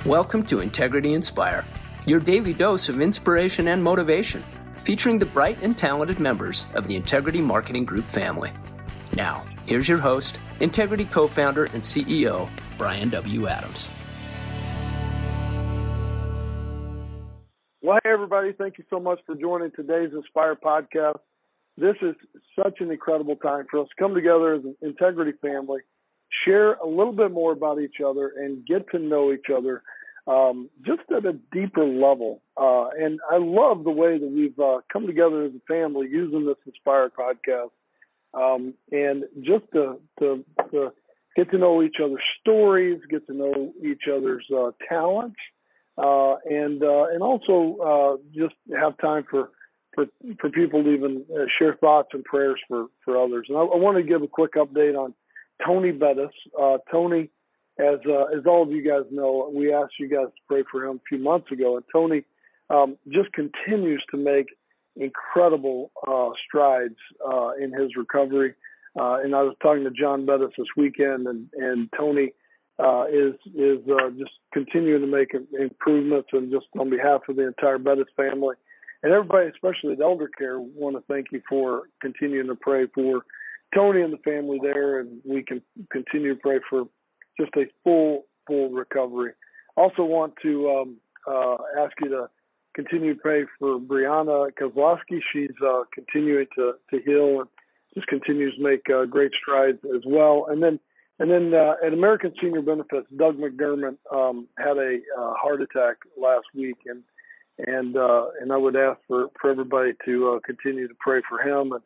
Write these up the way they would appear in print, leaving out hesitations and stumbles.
Welcome to Integrity Inspire, your daily dose of inspiration and motivation, featuring the bright and talented members of the Integrity Marketing Group family. Now, here's your host, Integrity co-founder and CEO, Brian W. Adams. Well, hey, everybody. Thank you so much for joining today's Inspire podcast. This is such an incredible time for us to come together as an Integrity family, share a little bit more about each other, and get to know each other just at a deeper level. And I love the way that we've come together as a family using this Inspire podcast and just to get to know each other's stories, get to know each other's talents, and also just have time for people to even share thoughts and prayers for others. And I want to give a quick update on Tony Bettis. Tony, as all of you guys know, we asked you guys to pray for him a few months ago, and Tony just continues to make incredible strides in his recovery. And I was talking to John Bettis this weekend, and Tony is just continuing to make improvements, and just on behalf of the entire Bettis family and everybody, especially at Elder Care, want to thank you for continuing to pray for Tony and the family there, and we can continue to pray for just a full recovery. Also want to ask you to continue to pray for Brianna Kozlowski. She's continuing to heal and just continues to make great strides as well. And then at American Senior Benefits, Doug McDermott had a heart attack last week, and I would ask for everybody to continue to pray for him and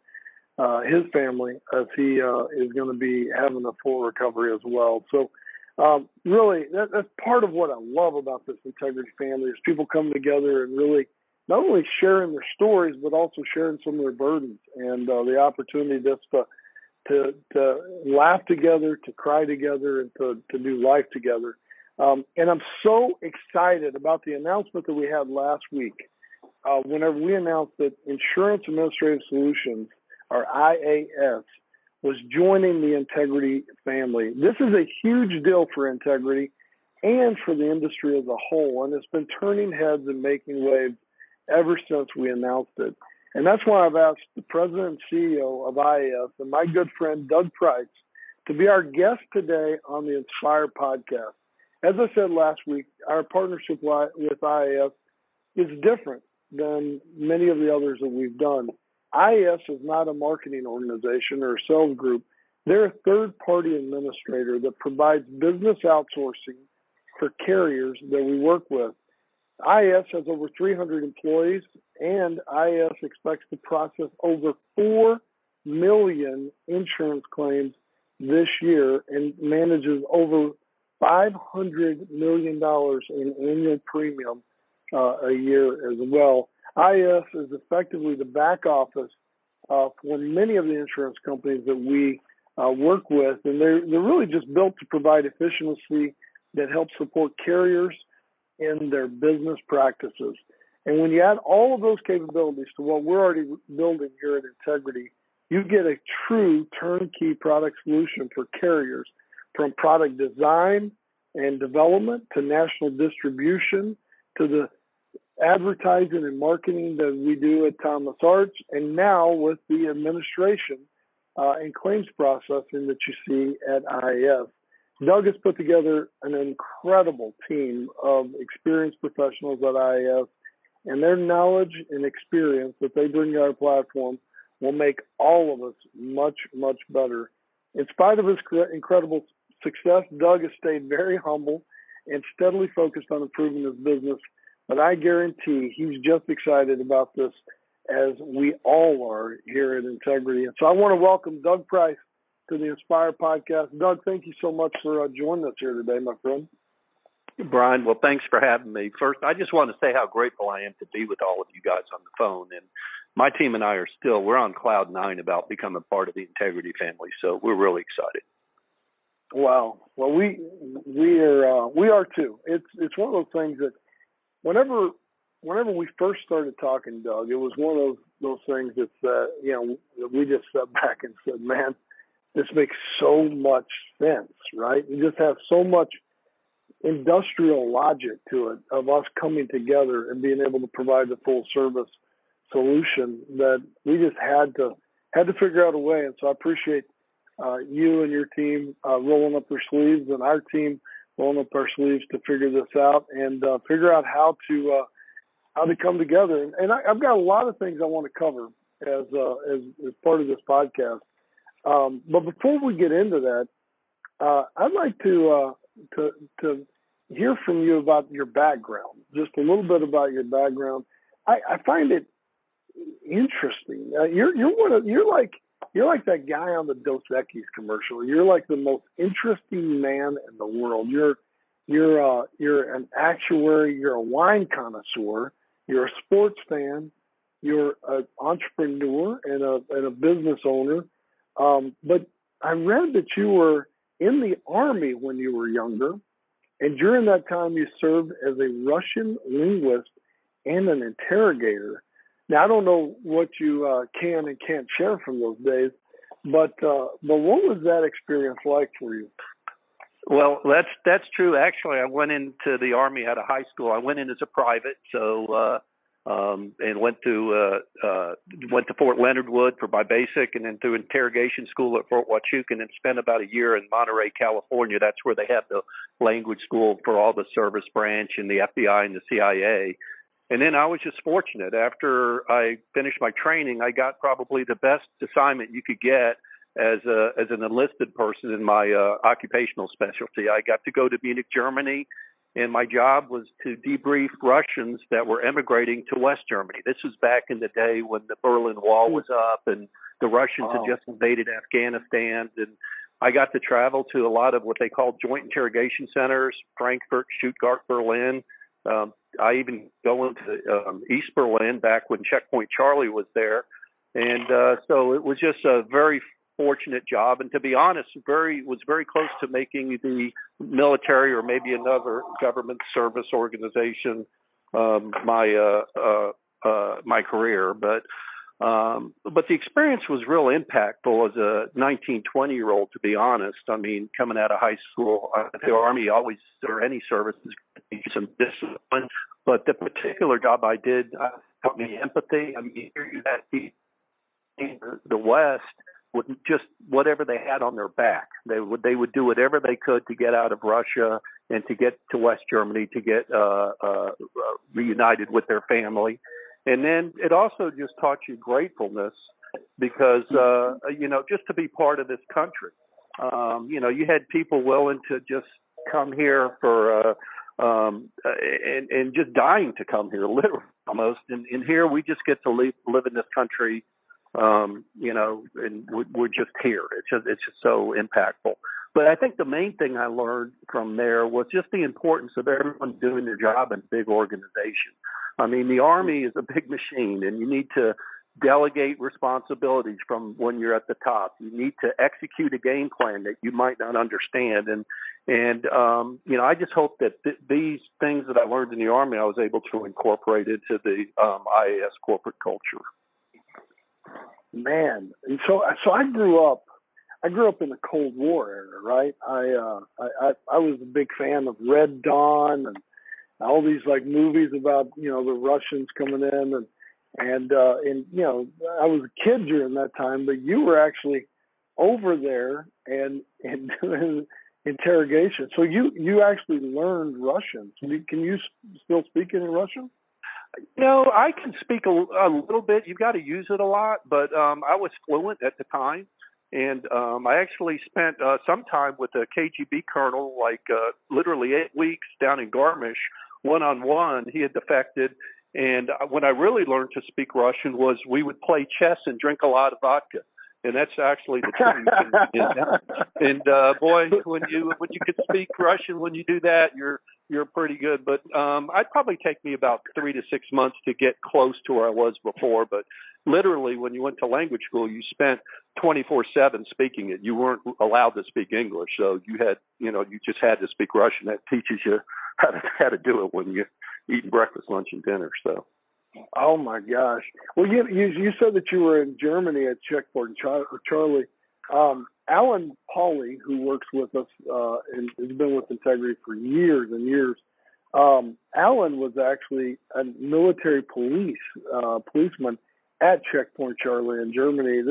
his family as he is going to be having a full recovery as well. So really, that's part of what I love about this Integrity family is people coming together and really not only sharing their stories, but also sharing some of their burdens and the opportunity just to laugh together, to cry together, and to do life together. And I'm so excited about the announcement that we had last week whenever we announced that Insurance Administrative Solutions, or IAS, was joining the Integrity family. This is a huge deal for Integrity and for the industry as a whole, and it's been turning heads and making waves ever since we announced it. And that's why I've asked the president and CEO of IAS and my good friend Doug Price to be our guest today on the Inspire podcast. As I said last week, our partnership with IAS is different than many of the others that we've done. IAS is not a marketing organization or a sales group. They're a third-party administrator that provides business outsourcing for carriers that we work with. IAS has over 300 employees, and IAS expects to process over 4 million insurance claims this year and manages over $500 million in annual premium a year as well. IAS is effectively the back office for many of the insurance companies that we work with, and they're really just built to provide efficiency that helps support carriers in their business practices. And when you add all of those capabilities to what we're already building here at Integrity, you get a true turnkey product solution for carriers, from product design and development to national distribution to the advertising and marketing that we do at Thomas Arts, and now with the administration and claims processing that you see at IAS. Doug has put together an incredible team of experienced professionals at IAS, and their knowledge and experience that they bring to our platform will make all of us much, much better. In spite of his incredible success, Doug has stayed very humble and steadily focused on improving his business. But I guarantee he's just excited about this, as we all are here at Integrity. And so I want to welcome Doug Price to the Inspire podcast. Doug, thank you so much for joining us here today, my friend. Brian, well, thanks for having me. First, I just want to say how grateful I am to be with all of you guys on the phone. And my team and I we're on cloud 9 about becoming part of the Integrity family. So we're really excited. Wow. Well, we are too. It's one of those things that whenever we first started talking, Doug, it was one of those things that we just sat back and said, man, this makes so much sense, right? You just have so much industrial logic to it of us coming together and being able to provide the full service solution that we just had to figure out a way. And so I appreciate you and your team rolling up their sleeves, and our team rolling up our sleeves to figure this out and figure out how to come together. And I've got a lot of things I want to cover as part of this podcast. But before we get into that, I'd like to hear from you about your background, just a little bit about your background. I find it interesting. You're like that guy on the Dos Equis commercial. You're like the most interesting man in the world. You're an actuary. You're a wine connoisseur. You're a sports fan. You're an entrepreneur and a business owner. But I read that you were in the Army when you were younger, and during that time you served as a Russian linguist and an interrogator. Now, I don't know what you can and can't share from those days, but what was that experience like for you? Well, that's true. Actually, I went into the Army out of high school. I went in as a private, and went to Fort Leonard Wood for my basic, and then through interrogation school at Fort Huachuca, and spent about a year in Monterey, California. That's where they have the language school for all the service branch and the FBI and the CIA. And then I was just fortunate. After I finished my training, I got probably the best assignment you could get as an enlisted person in my occupational specialty. I got to go to Munich, Germany, and my job was to debrief Russians that were emigrating to West Germany. This was back in the day when the Berlin Wall was up and the Russians had just invaded Afghanistan. And I got to travel to a lot of what they call joint interrogation centers, Frankfurt, Stuttgart, Berlin. I even go into East Berlin back when Checkpoint Charlie was there. And so it was just a very fortunate job, and to be honest, was very close to making the military or maybe another government service organization my career. But the experience was real impactful as a 19, 20-year-old, to be honest. I mean, coming out of high school, the Army always, or any service, is some discipline. But the particular job I did taught me empathy. I mean, here you had the West with just whatever they had on their back. They would do whatever they could to get out of Russia and to get to West Germany to get reunited with their family. And then it also just taught you gratefulness because, just to be part of this country. You had people willing to just come here for and just dying to come here, literally almost. And here we just get to live in this country. And we're just here. It's just so impactful. But I think the main thing I learned from there was just the importance of everyone doing their job in a big organization. I mean, the Army is a big machine, and you need to delegate responsibilities from when you're at the top. You need to execute a game plan that you might not understand. And I just hope that these things that I learned in the Army, I was able to incorporate into the IAS corporate culture. Man, and so I grew up in the Cold War era, right? I was a big fan of Red Dawn and all these like movies about the Russians coming in and I was a kid during that time, but you were actually over there and doing interrogation. So you actually learned Russian. Can you still speak any Russian? No, I can speak a little bit. You've got to use it a lot, but I was fluent at the time. And I actually spent some time with a KGB colonel, literally 8 weeks down in Garmisch, one-on-one. He had defected. And when I really learned to speak Russian was we would play chess and drink a lot of vodka. And that's actually the truth. And boy, when you could speak Russian, when you do that, you're pretty good. But I'd probably take me about 3 to 6 months to get close to where I was before. But literally, when you went to language school, you spent 24/7 speaking it. You weren't allowed to speak English, so you just had to speak Russian. That teaches you how to do it when you're eating breakfast, lunch, and dinner. So. Oh my gosh! Well, you said that you were in Germany at Checkpoint Charlie. Alan Pauly, who works with us and has been with Integrity for years and years, Alan was actually a military policeman at Checkpoint Charlie in Germany.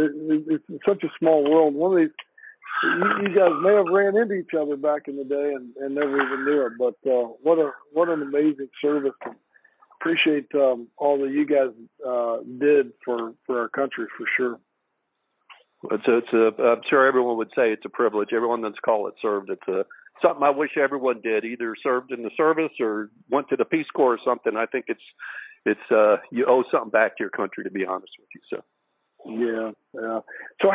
It's such a small world. One of these, you guys may have ran into each other back in the day and never even knew it. But what an amazing service! Appreciate all that you guys did for our country for sure. I'm sure everyone would say it's a privilege. Everyone that's called it served. It's something I wish everyone did, either served in the service or went to the Peace Corps or something. I think it's you owe something back to your country, to be honest with you. So. Yeah. So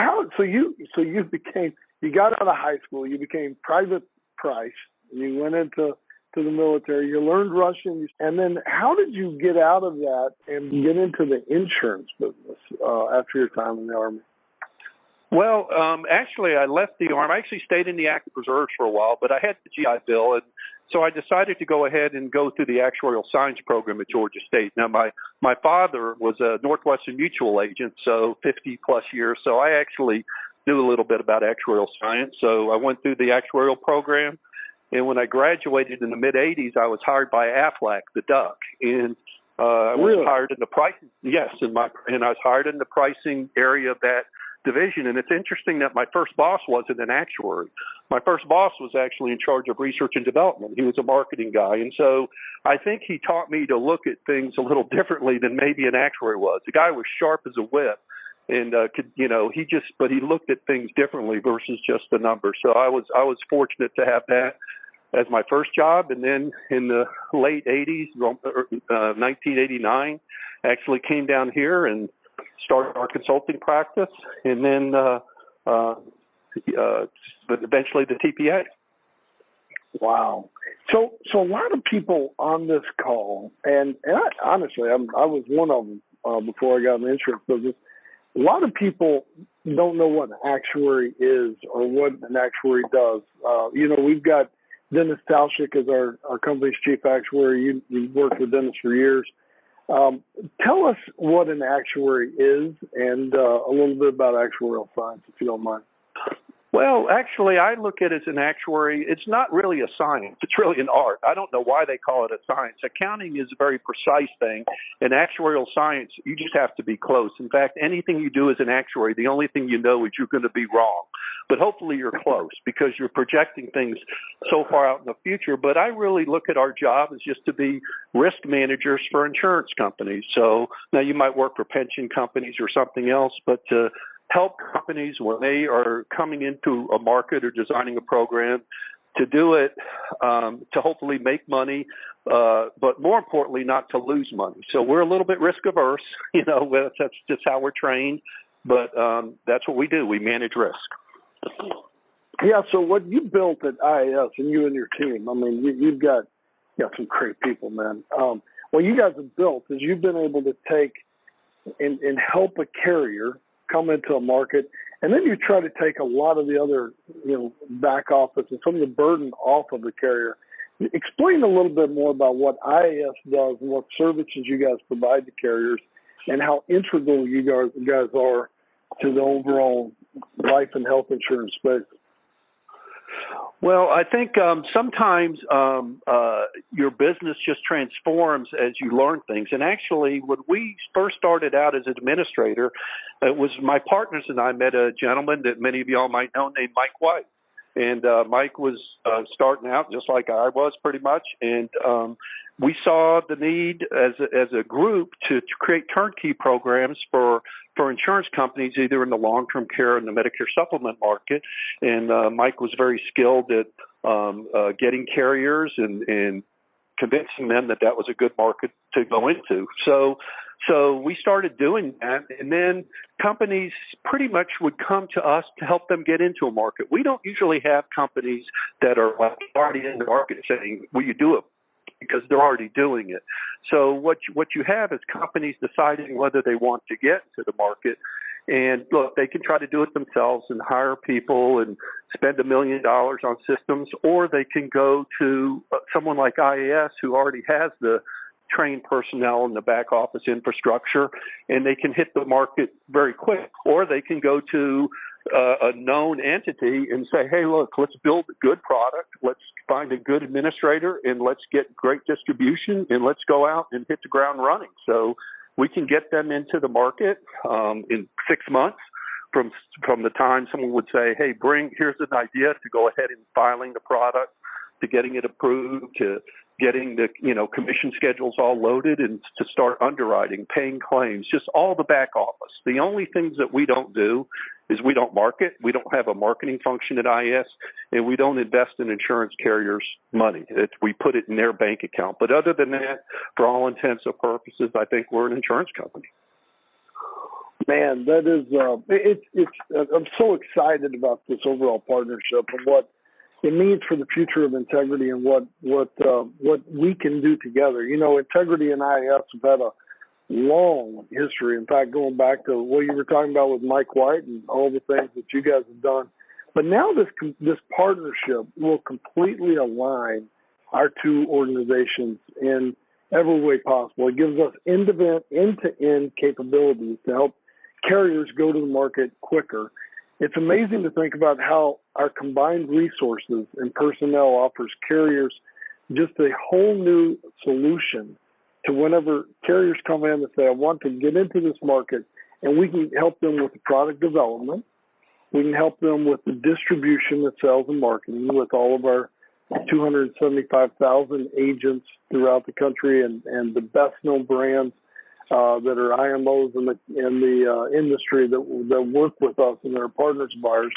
you got out of high school, you became private price, you went into the military, you learned Russian, and then how did you get out of that and get into the insurance business after your time in the Army? Well, actually, I left the Army. I actually stayed in the active reserves for a while, but I had the GI Bill, and so I decided to go ahead and go through the actuarial science program at Georgia State. Now, my father was a Northwestern Mutual agent, so 50-plus years, so I actually knew a little bit about actuarial science. So I went through the actuarial program, and when I graduated in the mid-'80s, I was hired by Aflac, the Duck, and I was hired in the pricing. Yes, and I was hired in the pricing area of that division. And it's interesting that my first boss wasn't an actuary. My first boss was actually in charge of research and development. He was a marketing guy. And so I think he taught me to look at things a little differently than maybe an actuary was. The guy was sharp as a whip and but he looked at things differently versus just the numbers. So I was fortunate to have that as my first job. And then in the late 80s, 1989, actually came down here and started our consulting practice, and then but eventually the TPA. Wow. So a lot of people on this call, and I was one of them before I got in the insurance business. A lot of people don't know what an actuary is or what an actuary does. We've got Dennis Talshik as our company's chief actuary. You've worked with Dennis for years. Tell us what an actuary is and a little bit about actuarial science, if you don't mind. Well, actually, I look at it as an actuary. It's not really a science. It's really an art. I don't know why they call it a science. Accounting is a very precise thing. In actuarial science, you just have to be close. In fact, anything you do as an actuary, the only thing you know is you're going to be wrong. But hopefully you're close because you're projecting things so far out in the future. But I really look at our job as just to be risk managers for insurance companies. So now you might work for pension companies or something else, but to help companies when they are coming into a market or designing a program to do it to hopefully make money, but more importantly, not to lose money. So we're a little bit risk averse, that's just how we're trained, but that's what we do. We manage risk. Yeah, so what you built at IAS and you and your team, I mean, you've got some great people, man. What you guys have built is you've been able to take and help a carrier come into a market, and then you try to take a lot of the other, back office and some of the burden off of the carrier. Explain a little bit more about what IAS does and what services you guys provide to carriers and how integral you guys are to the overall life and health insurance space. Well, I think sometimes your business just transforms as you learn things. And actually, when we first started out as administrator, it was my partners and I met a gentleman that many of y'all might know named Mike White. And Mike was starting out just like I was pretty much. And we saw the need as a group to create turnkey programs for insurance companies, either in the long-term care and the Medicare supplement market. And Mike was very skilled at getting carriers and convincing them that was a good market to go into. So we started doing that, and then companies pretty much would come to us to help them get into a market. We don't usually have companies that are already in the market saying, will you do it? Because they're already doing it. So what you have is companies deciding whether they want to get into the market. And look, they can try to do it themselves and hire people and spend $1 million on systems, or they can go to someone like IAS who already has the trained personnel in the back office infrastructure, and they can hit the market very quick. Or they can go to a known entity and say, hey, look, let's build a good product. Let's find a good administrator and let's get great distribution and let's go out and hit the ground running. So we can get them into the market in 6 months from the time someone would say, hey, here's an idea, to go ahead and filing the product, to getting it approved, to getting the commission schedules all loaded, and to start underwriting, paying claims, just all the back office. The only things that we don't do is we don't market. We don't have a marketing function at IAS, and we don't invest in insurance carriers' money. We put it in their bank account. But other than that, for all intents and purposes, I think we're an insurance company. Man, that is I'm so excited about this overall partnership and what it means for the future of Integrity and what we can do together. Integrity and IAS have had a long history. In fact, going back to what you were talking about with Mike White and all the things that you guys have done. But now this partnership will completely align our two organizations in every way possible. It gives us end-to-end capabilities to help carriers go to the market quicker. It's amazing to think about how our combined resources and personnel offers carriers just a whole new solution to whenever carriers come in and say, I want to get into this market, and we can help them with the product development. We can help them with the distribution, the sales and marketing with all of our 275,000 agents throughout the country and the best known brands that are IMOs in the industry that work with us and are partners of ours.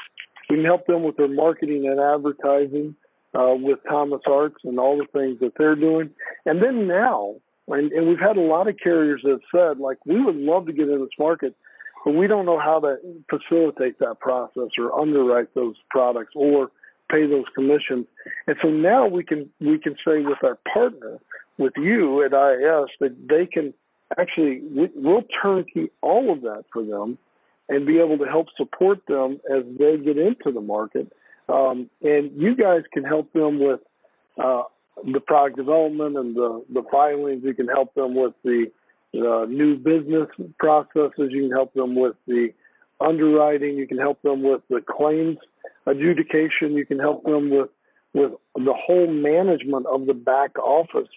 We can help them with their marketing and advertising with Thomas Arts and all the things that they're doing. And then now, and we've had a lot of carriers that have said, we would love to get in this market, but we don't know how to facilitate that process or underwrite those products or pay those commissions. And so now we can say with our partner, with you at IAS, that they can actually, we'll turnkey all of that for them and be able to help support them as they get into the market. And you guys can help them with the product development and the filings. You can help them with the new business processes. You can help them with the underwriting. You can help them with the claims adjudication. You can help them with the whole management of the back office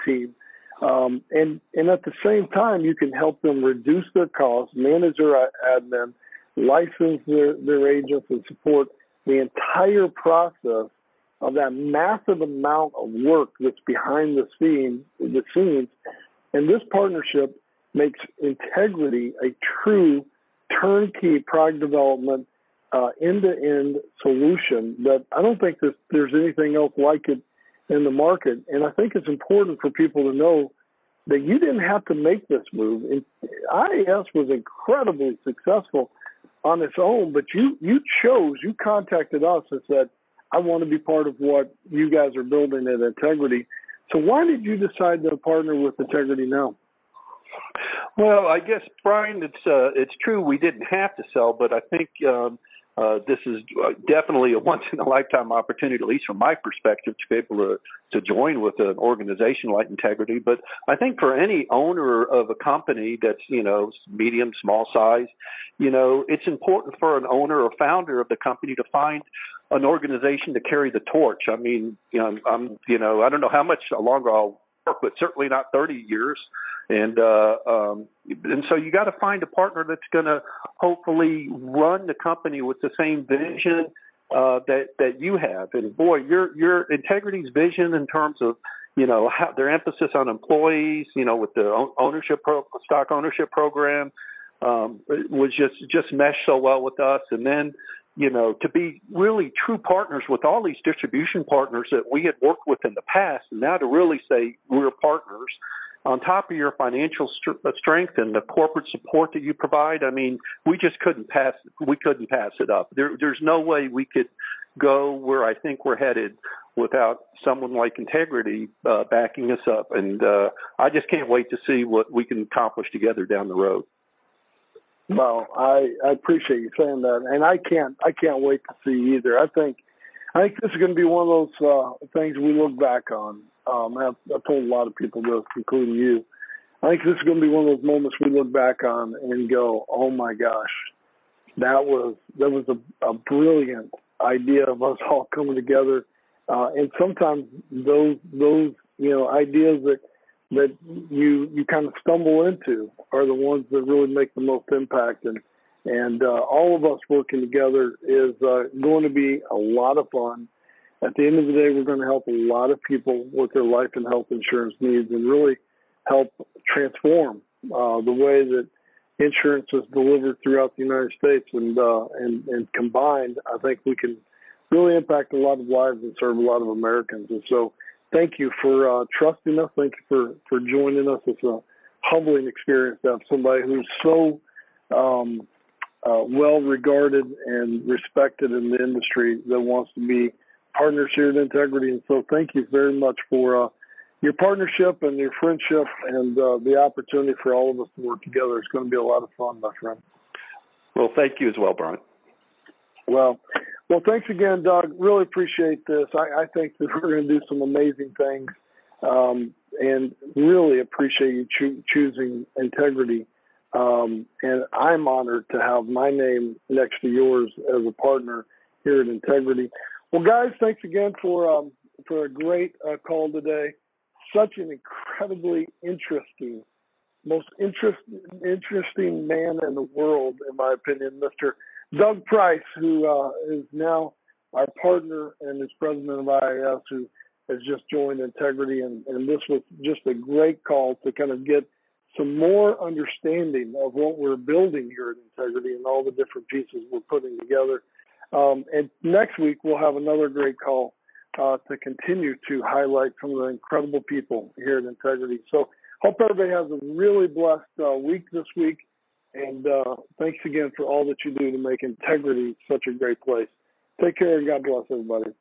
team. And at the same time, you can help them reduce their costs, manage their admin, license their agents, and support the entire process of that massive amount of work that's behind the scenes. And this partnership makes Integrity a true turnkey product development end-to-end solution that I don't think there's anything else like it in the market. And I think it's important for people to know that you didn't have to make this move. IAS was incredibly successful on its own, but you contacted us and said, I want to be part of what you guys are building at Integrity. So why did you decide to partner with Integrity now? Well, I guess, Brian, it's true we didn't have to sell, but I think this is definitely a once-in-a-lifetime opportunity, at least from my perspective, to be able to join with an organization like Integrity. But I think for any owner of a company that's, medium, small size, it's important for an owner or founder of the company to find an organization to carry the torch. I mean, I don't know how much longer I'll work, but certainly not 30 years. And so you got to find a partner that's going to hopefully run the company with the same vision that you have. And boy, your Integrity's vision in terms of how their emphasis on employees, with the stock ownership program, was just meshed so well with us. And then to be really true partners with all these distribution partners that we had worked with in the past, and now to really say we're partners. On top of your financial strength and the corporate support that you provide, I mean, we just couldn't pass it up. There's no way we could go where I think we're headed without someone like Integrity backing us up. And I just can't wait to see what we can accomplish together down the road. Well, I appreciate you saying that, and I can't wait to see either. I think this is going to be one of those things we look back on. I've told a lot of people this, including you. I think this is going to be one of those moments we look back on and go, oh my gosh, that was a brilliant idea of us all coming together. And sometimes those ideas that you kind of stumble into are the ones that really make the most impact. And all of us working together is going to be a lot of fun. At the end of the day, we're going to help a lot of people with their life and health insurance needs and really help transform the way that insurance is delivered throughout the United States. And combined, I think we can really impact a lot of lives and serve a lot of Americans. And so thank you for trusting us. Thank you for joining us. It's a humbling experience to have somebody who's so well regarded and respected in the industry that wants to be partners here at Integrity. And so thank you very much for your partnership and your friendship and the opportunity for all of us to work together. It's going to be a lot of fun, my friend. Well, thank you as well, Brian. Well, thanks again, Doug. Really appreciate this. I think that we're going to do some amazing things, and really appreciate you choosing Integrity. And I'm honored to have my name next to yours as a partner here at Integrity. Well, guys, thanks again for a great call today. Such an incredibly most interesting man in the world, in my opinion, Mr. Doug Price, who is now our partner and is president of IAS, who has just joined Integrity. And this was just a great call to kind of get some more understanding of what we're building here at Integrity and all the different pieces we're putting together. And next week, we'll have another great call to continue to highlight some of the incredible people here at Integrity. So hope everybody has a really blessed week this week. And thanks again for all that you do to make Integrity such a great place. Take care and God bless everybody.